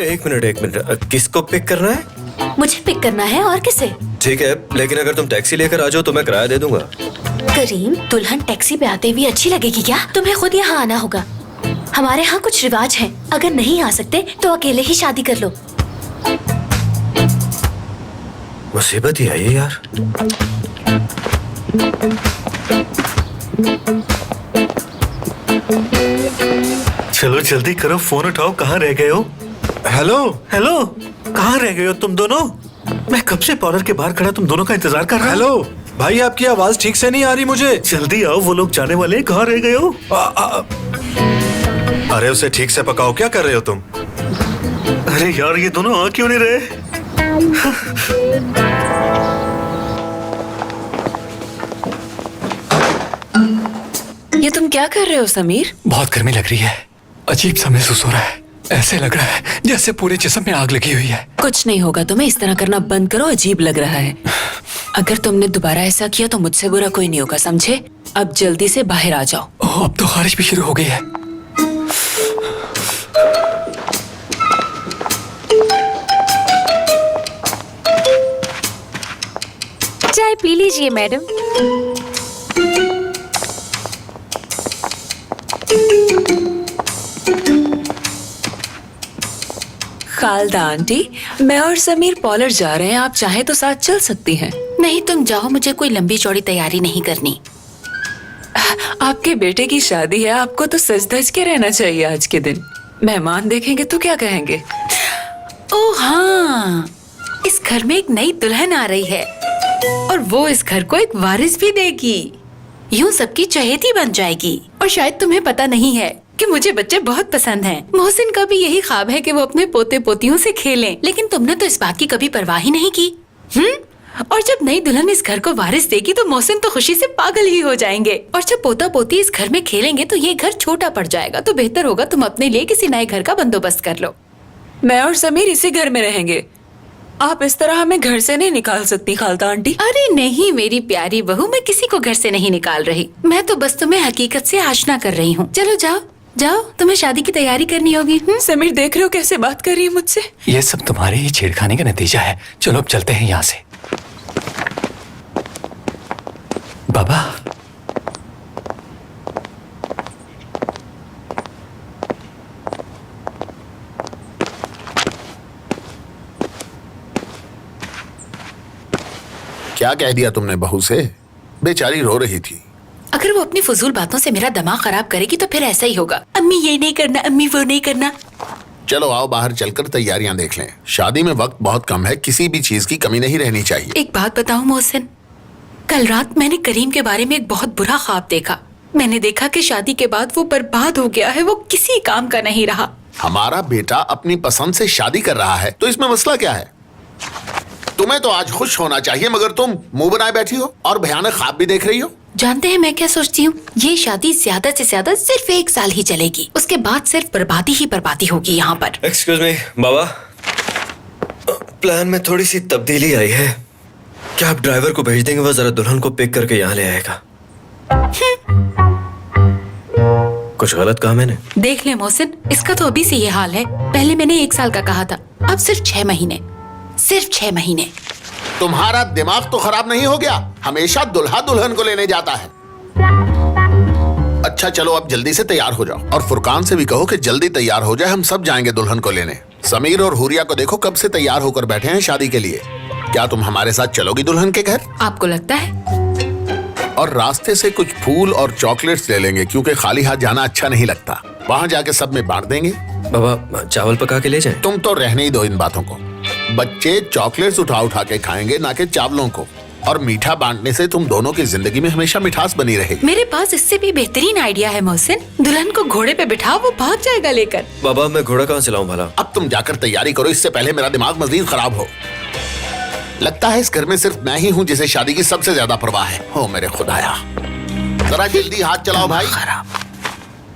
एक मिनट, किसको पिक करना है? मुझे पिक करना है, और किसे? ठीक है, लेकिन अगर तुम टैक्सी लेकर आ जाओ तो मैं किराया दे दूंगा। करीम, दुल्हन टैक्सी पे आते हुए अच्छी लगेगी क्या? तुम्हें खुद यहाँ आना होगा। हमारे यहाँ कुछ रिवाज हैं, अगर नहीं आ सकते तो अकेले ही शादी कर लो। मुसीबत ही है ये यार। चलो जल्दी करो, फोन उठाओ, कहाँ रह गए हो? हेलो हेलो, कहाँ रह गए हो तुम दोनों? मैं कब से पार्लर के बाहर खड़ा तुम दोनों का इंतजार कर रहा हूँ। हेलो भाई, आपकी आवाज ठीक से नहीं आ रही मुझे। जल्दी आओ, वो लोग जाने वाले हैं, कहाँ रह गए हो? अरे उसे ठीक से पकाओ, क्या कर रहे हो तुम? अरे यार, ये दोनों आ क्यों नहीं रहे? ये तुम क्या कर रहे हो समीर? बहुत गर्मी लग रही है, अजीब सा महसूस हो रहा है। ऐसे लग रहा है जैसे पूरे जिस्म में आग लगी हुई है। कुछ नहीं होगा तुम्हें, इस तरह करना बंद करो, अजीब लग रहा है। अगर तुमने दोबारा ऐसा किया तो मुझसे बुरा कोई नहीं होगा, समझे? अब जल्दी से बाहर आ जाओ। ओह, अब तो बारिश भी शुरू हो गई है। चाय पी लीजिए मैडम। खालदा आंटी, मैं और समीर पार्लर जा रहे हैं, आप चाहे तो साथ चल सकती हैं। नहीं, तुम जाओ, मुझे कोई लंबी चौड़ी तैयारी नहीं करनी। आपके बेटे की शादी है, आपको तो सज धज के रहना चाहिए आज के दिन। मेहमान देखेंगे तो क्या कहेंगे? ओह हाँ, इस घर में एक नई दुल्हन आ रही है और वो इस घर को एक वारिस भी देगी। यूं सबकी चहेती बन जाएगी। और शायद तुम्हें पता नहीं है कि मुझे बच्चे बहुत पसंद हैं। मोहसिन का भी यही ख्वाब है कि वो अपने पोते पोतियों से खेलें, लेकिन तुमने तो इस बात की कभी परवाह ही नहीं की। और जब नई दुल्हन इस घर को वारिस देगी तो मोहसिन तो खुशी से पागल ही हो जाएंगे। और जब पोता पोती इस घर में खेलेंगे तो ये घर छोटा पड़ जाएगा। तो बेहतर होगा तुम अपने लिए किसी नए घर का बंदोबस्त कर लो। मैं और समीर इसी घर में रहेंगे, आप इस तरह हमें घर से नहीं निकाल सकती खालदा आंटी। अरे नहीं मेरी प्यारी बहू, मैं किसी को घर से नहीं निकाल रही। मैं तो बस तुम्हें हकीकत से आशना कर रही हूँ। चलो जाओ जाओ, तुम्हें शादी की तैयारी करनी होगी। समीर, देख रहे हो कैसे बात कर रही है मुझसे? ये सब तुम्हारे ही छेड़खानी का नतीजा है। चलो अब चलते हैं यहाँ से। बाबा, क्या कह दिया तुमने बहू से? बेचारी रो रही थी। अगर वो अपनी फजूल बातों से मेरा दिमाग खराब करेगी तो फिर ऐसा ही होगा। अम्मी ये नहीं करना, अम्मी वो नहीं करना। चलो आओ बाहर चलकर तैयारियां देख लें। शादी में वक्त बहुत कम है, किसी भी चीज की कमी नहीं रहनी चाहिए। एक बात बताऊं मोहसिन, कल रात मैंने करीम के बारे में एक बहुत बुरा ख्वाब देखा। मैंने देखा कि शादी के बाद वो बर्बाद हो गया है, वो किसी काम का नहीं रहा। हमारा बेटा अपनी पसंद से शादी कर रहा है तो इसमें मसला क्या है? तुम्हें तो आज खुश होना चाहिए, मगर तुम मुंह बनाए बैठी हो और भयानक ख्वाब भी देख रही हो। जानते हैं मैं क्या सोचती हूँ? ये शादी ज्यादा से ज्यादा सिर्फ 1 साल ही चलेगी, उसके बाद सिर्फ बर्बादी ही बर्बादी होगी यहाँ पर। एक्सक्यूज मी बाबा, प्लान में थोड़ी सी तब्दीली आई है। क्या आप ड्राइवर को भेज देंगे, वो जरा दुल्हन को पिक करके यहाँ ले आएगा। कुछ गलत कहा मैंने? देख ले मोहसिन, इसका तो अभी से ये हाल है। पहले मैंने 1 साल का कहा था, अब सिर्फ 6 महीने। सिर्फ 6 महीने। तुम्हारा दिमाग तो खराब नहीं हो गया? हमेशा दुल्हा दुल्हन को लेने जाता है। अच्छा चलो अब जल्दी से तैयार हो जाओ और फुरकान से भी कहो कि जल्दी तैयार हो जाए, हम सब जाएंगे दुल्हन को लेने। समीर और हुरिया को देखो कब से तैयार होकर बैठे हैं शादी के लिए। क्या तुम हमारे साथ चलोगी दुल्हन के घर? आपको लगता है? और रास्ते से कुछ फूल और चॉकलेट्स ले लेंगे, क्योंकि खाली हाथ जाना अच्छा नहीं लगता। वहाँ जाके सब में बांट देंगे। बाबा चावल पका के ले जाएं। तुम तो रहने ही दो इन बातों को। बच्चे चॉकलेट्स उठा उठा के खाएंगे, ना कि चावलों को। और मीठा बांटने से तुम दोनों की जिंदगी में हमेशा मिठास बनी रहेगी। मेरे पास इससे भी बेहतरीन आइडिया है मोहसिन। दुल्हन को घोड़े पे बिठाओ, वो भाग जाएगा लेकर। बाबा मैं घोड़ा कहाँ से लाऊं भला? अब तुम जाकर तैयारी करो, इससे पहले मेरा दिमाग मजीद खराब हो। लगता है इस घर में सिर्फ मैं ही हूँ जिसे शादी की सबसे ज्यादा परवाह है। हो मेरे खुदाया, जरा जल्दी हाथ चलाओ भाई। खराब।